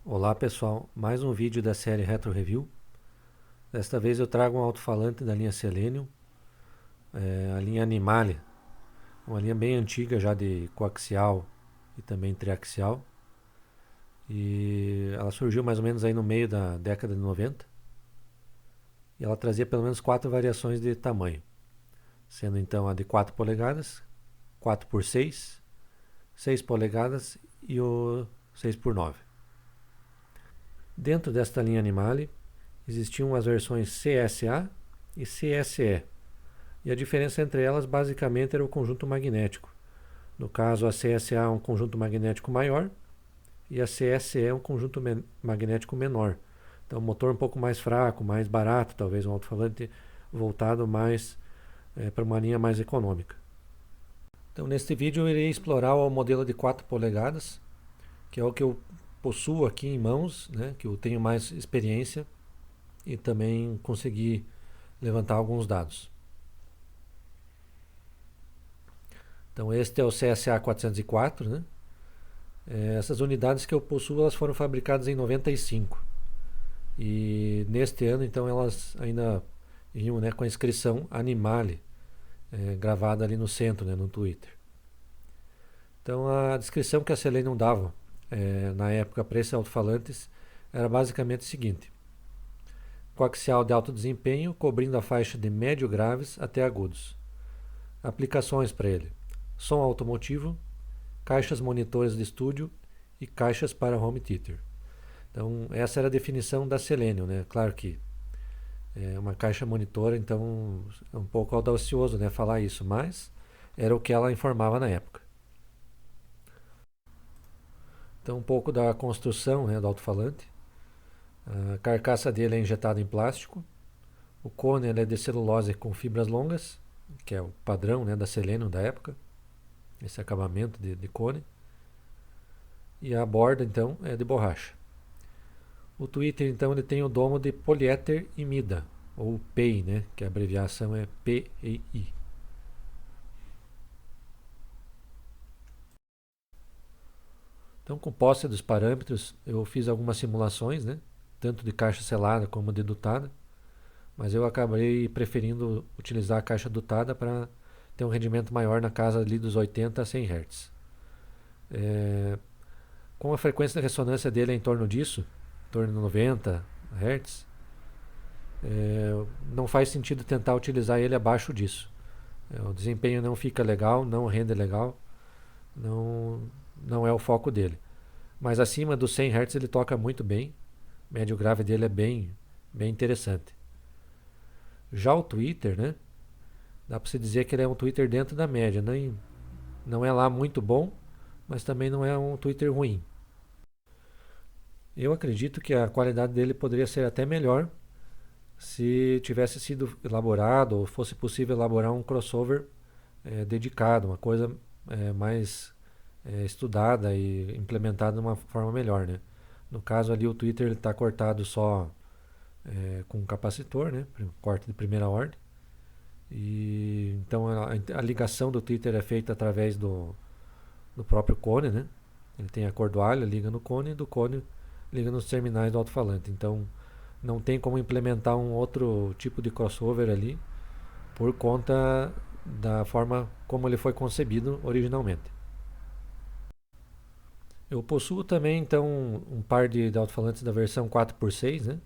Olá pessoal, mais um vídeo da série Retro Review. Desta vez eu trago um alto-falante da linha Selenium, a linha Animale, uma linha bem antiga já de coaxial e também triaxial. E ela surgiu mais ou menos aí no meio da década de 90. E ela trazia pelo menos 4 variações de tamanho, sendo então a de 4 polegadas, 4 por 6, 6 polegadas e o 6 por 9. Dentro desta linha Animale existiam as versões CSA e CSE. E a diferença entre elas basicamente era o conjunto magnético. No caso, a CSA é um conjunto magnético maior e a CSE é um conjunto magnético menor. Então, motor um pouco mais fraco, mais barato, talvez um alto-falante voltado mais para uma linha mais econômica. Então, neste vídeo eu irei explorar o modelo de 4 polegadas, que é o que eu possuo aqui em mãos, né, que eu tenho mais experiência e também consegui levantar alguns dados. Então este é o CSA 404, né? Essas unidades que eu possuo, elas foram fabricadas em 95. E neste ano, então, elas ainda vinham, né, com a inscrição Animale, gravada ali no centro, né, no Twitter. Então a descrição que a Selenium dava na época para esses alto-falantes era basicamente o seguinte: coaxial de alto desempenho, cobrindo a faixa de médio graves até agudos. Aplicações para ele: som automotivo, caixas monitores de estúdio e caixas para home theater. Então, essa era a definição da Selenium, né? Claro que é uma caixa monitora, então é um pouco audacioso, né, falar isso, mas era o que ela informava na época. Então, um pouco da construção, né, do alto-falante. A carcaça dele é injetada em plástico. O cone é de celulose com fibras longas, que é o padrão, né, da Selenium da época. Esse acabamento de cone. E a borda, então, é de borracha. O Twitter, então, ele tem o domo de poliéter imida, ou PEI, né, que a abreviação é PEI. Então, com posse dos parâmetros, eu fiz algumas simulações, né, tanto de caixa selada como de dutada, mas eu acabei preferindo utilizar a caixa dutada para ter um rendimento maior na casa ali dos 80 a 100 Hz. Com a frequência de ressonância dele é em torno disso, em torno de 90 Hz, não faz sentido tentar utilizar ele abaixo disso. O desempenho não fica legal, não rende legal, não, não é o foco dele. Mas acima dos 100 Hz ele toca muito bem, o médio grave dele é bem interessante. Já o Twitter, né, dá para se dizer que ele é um Twitter dentro da média, não é lá muito bom, mas também não é um Twitter ruim. Eu acredito que a qualidade dele poderia ser até melhor se tivesse sido elaborado ou fosse possível elaborar um crossover dedicado, uma coisa mais estudada e implementada de uma forma melhor, né? No caso ali o Twitter está cortado só com um capacitor, né? Corte de primeira ordem. E então a ligação do Twitter é feita através do próprio cone, né? Ele tem a cordoalha, liga no cone e do cone liga nos terminais do alto-falante. Então não tem como implementar um outro tipo de crossover ali por conta da forma como ele foi concebido originalmente. Eu possuo também então um par de alto-falantes da versão 4x6, né?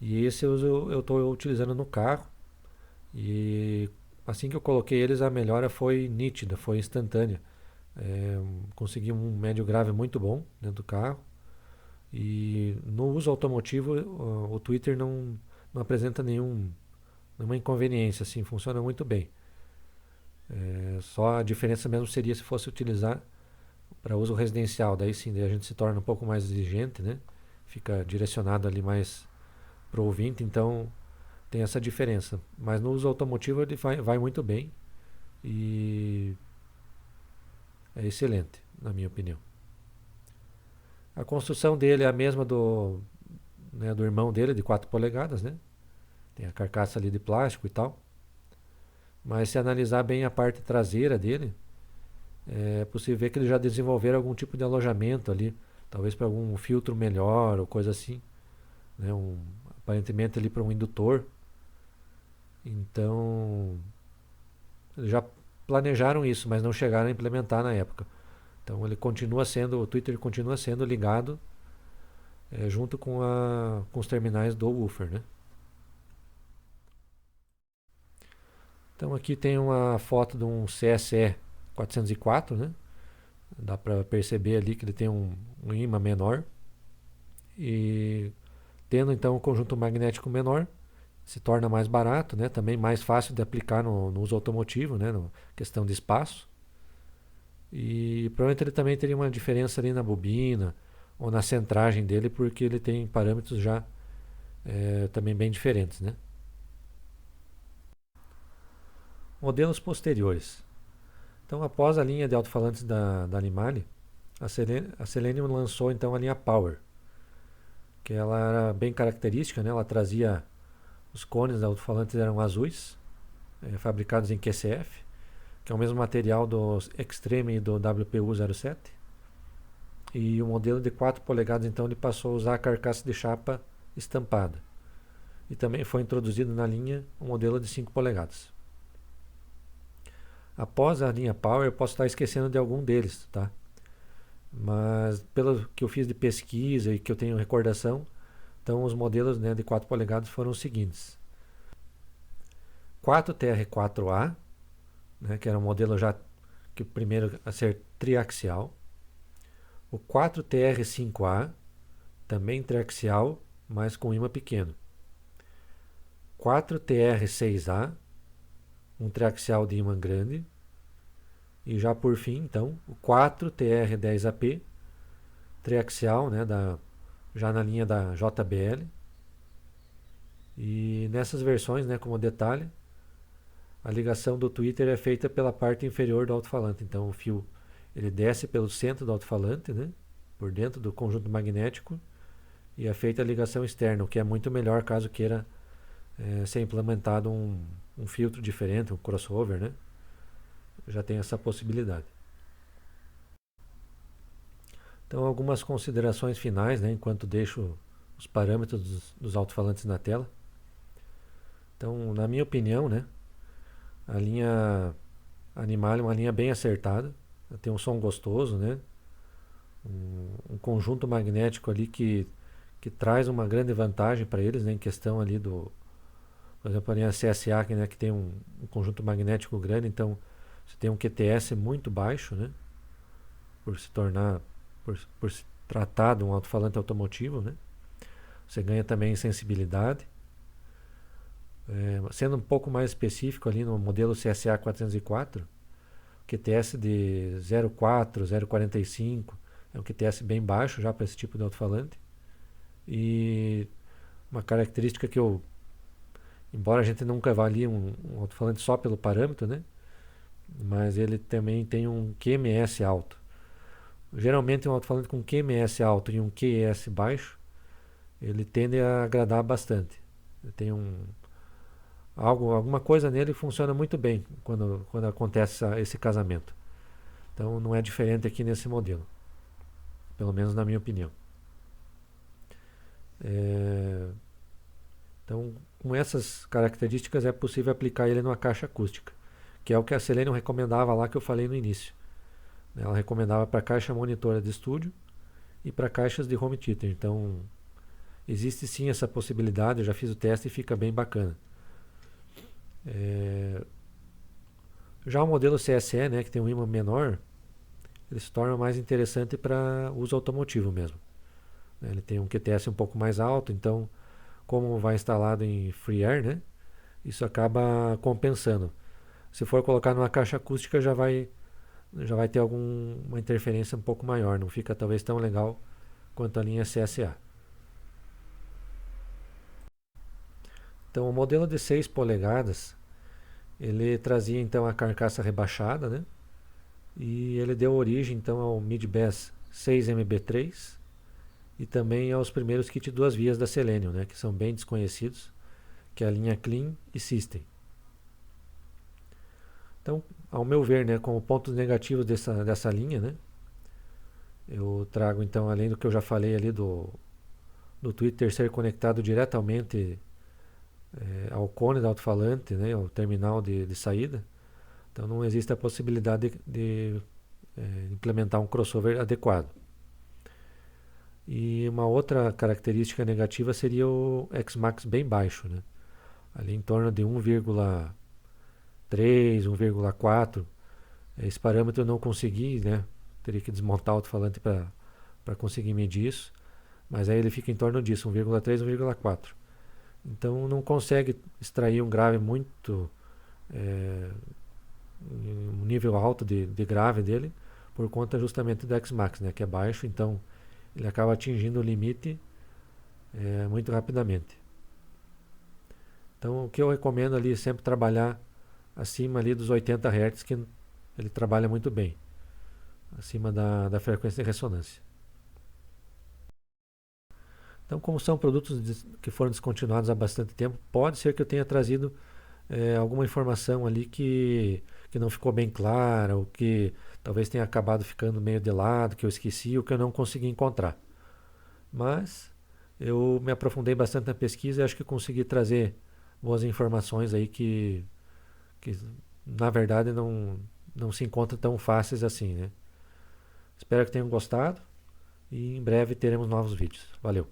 E esse eu estou utilizando no carro. E assim que eu coloquei eles, a melhora foi nítida, foi instantânea. Consegui um médio grave muito bom dentro do carro. E no uso automotivo, o Twitter não apresenta nenhuma inconveniência, assim, funciona muito bem. Só a diferença mesmo seria se fosse utilizar para uso residencial, daí sim, daí a gente se torna um pouco mais exigente, né? Fica direcionado ali mais para o ouvinte, então tem essa diferença. Mas no uso automotivo ele vai muito bem e é excelente, na minha opinião. A construção dele é a mesma do irmão dele, de 4 polegadas, né? Tem a carcaça ali de plástico e tal. Mas se analisar bem a parte traseira dele, é possível ver que eles já desenvolveram algum tipo de alojamento ali, talvez para algum filtro melhor ou coisa assim, né? Aparentemente ali para um indutor. Então, eles já planejaram isso, mas não chegaram a implementar na época. Então o Twitter continua sendo ligado junto com os terminais do woofer, né? Então aqui tem uma foto de um CSE 404, né? Dá para perceber ali que ele tem um ímã menor e tendo então um conjunto magnético menor se torna mais barato, né? Também mais fácil de aplicar no uso automotivo, né? Na questão de espaço. E provavelmente ele também teria uma diferença ali na bobina ou na centragem dele, porque ele tem parâmetros já também bem diferentes, né? Modelos posteriores. Então, após a linha de alto-falantes da Animale, a Selenium lançou então a linha Power, que ela era bem característica, né? Ela trazia os cones de alto-falantes eram azuis, fabricados em QCF, que é o mesmo material do Extreme e do WPU07. E o modelo de 4 polegadas então ele passou a usar a carcaça de chapa estampada. E também foi introduzido na linha o modelo de 5 polegadas. Após a linha Power, eu posso estar esquecendo de algum deles, tá? Mas pelo que eu fiz de pesquisa e que eu tenho recordação, então os modelos, né, de 4 polegadas foram os seguintes: 4TR4A, né, que era um modelo já que o primeiro a ser triaxial. O 4TR5A, também triaxial, mas com ímã pequeno. 4TR6A, um triaxial de ímã grande. E já por fim, então, o 4TR10AP, triaxial, né, já na linha da JBL. E nessas versões, né, como detalhe, a ligação do Twitter é feita pela parte inferior do alto-falante. Então o fio ele desce pelo centro do alto-falante, né, por dentro do conjunto magnético, e é feita a ligação externa, o que é muito melhor caso queira ser implementado um filtro diferente, um crossover, né? Já tem essa possibilidade. Então algumas considerações finais, né, enquanto deixo os parâmetros dos alto-falantes na tela. Então, na minha opinião, né, a linha Animale é uma linha bem acertada, tem um som gostoso, né, um conjunto magnético ali que traz uma grande vantagem para eles, né, em questão ali por exemplo, a linha CSA, né, que tem um conjunto magnético grande, então você tem um QTS muito baixo, né, por se tratar de um alto-falante automotivo, né, você ganha também em sensibilidade. Sendo um pouco mais específico ali no modelo CSA 404, QTS de 0,4, 0,45, é um QTS bem baixo já para esse tipo de alto-falante. E uma característica que embora a gente nunca avalie um alto-falante só pelo parâmetro, né, mas ele também tem um QMS alto. Geralmente um alto-falante com QMS alto e um QES baixo, ele tende a agradar bastante. Ele tem alguma coisa nele funciona muito bem quando acontece esse casamento. Então não é diferente aqui nesse modelo, pelo menos na minha opinião. Então, com essas características é possível aplicar ele numa caixa acústica, que é o que a Selenium recomendava lá que eu falei no início. Ela recomendava para caixa monitora de estúdio e para caixas de home theater. Então existe sim essa possibilidade, eu já fiz o teste e fica bem bacana. Já o modelo CSE, né, que tem um ímã menor, ele se torna mais interessante para uso automotivo mesmo. Ele tem um QTS um pouco mais alto, então como vai instalado em FreeAir, né, isso acaba compensando. Se for colocar numa caixa acústica já vai ter alguma interferência um pouco maior, não fica talvez tão legal quanto a linha CSA. Então o modelo de 6 polegadas, ele trazia então a carcaça rebaixada, né? E ele deu origem então ao Midbass 6MB3 e também aos primeiros kits duas vias da Selenium, né, que são bem desconhecidos, que é a linha Clean e System. Então, ao meu ver, né, como pontos negativos dessa linha, né, Eu trago então, além do que eu já falei ali do Twitter ser conectado diretamente ao cone do alto-falante, né, ao terminal de saída. Então não existe a possibilidade de implementar um crossover adequado. E uma outra característica negativa seria o Xmax bem baixo, né? Ali em torno de 1,3, 1,4. Esse parâmetro eu não consegui, né? Teria que desmontar o alto-falante para conseguir medir isso. Mas aí ele fica em torno disso, 1,3, 1,4. Então não consegue extrair um grave muito, um nível alto de grave dele, por conta justamente do Xmax, né, que é baixo, então ele acaba atingindo o limite muito rapidamente. Então o que eu recomendo ali é sempre trabalhar acima ali dos 80 Hz, que ele trabalha muito bem, acima da frequência de ressonância. Então, como são produtos que foram descontinuados há bastante tempo, pode ser que eu tenha trazido alguma informação ali que não ficou bem clara, ou que talvez tenha acabado ficando meio de lado, que eu esqueci, ou que eu não consegui encontrar. Mas eu me aprofundei bastante na pesquisa e acho que consegui trazer boas informações aí que na verdade não se encontram tão fáceis assim, né? Espero que tenham gostado e em breve teremos novos vídeos. Valeu!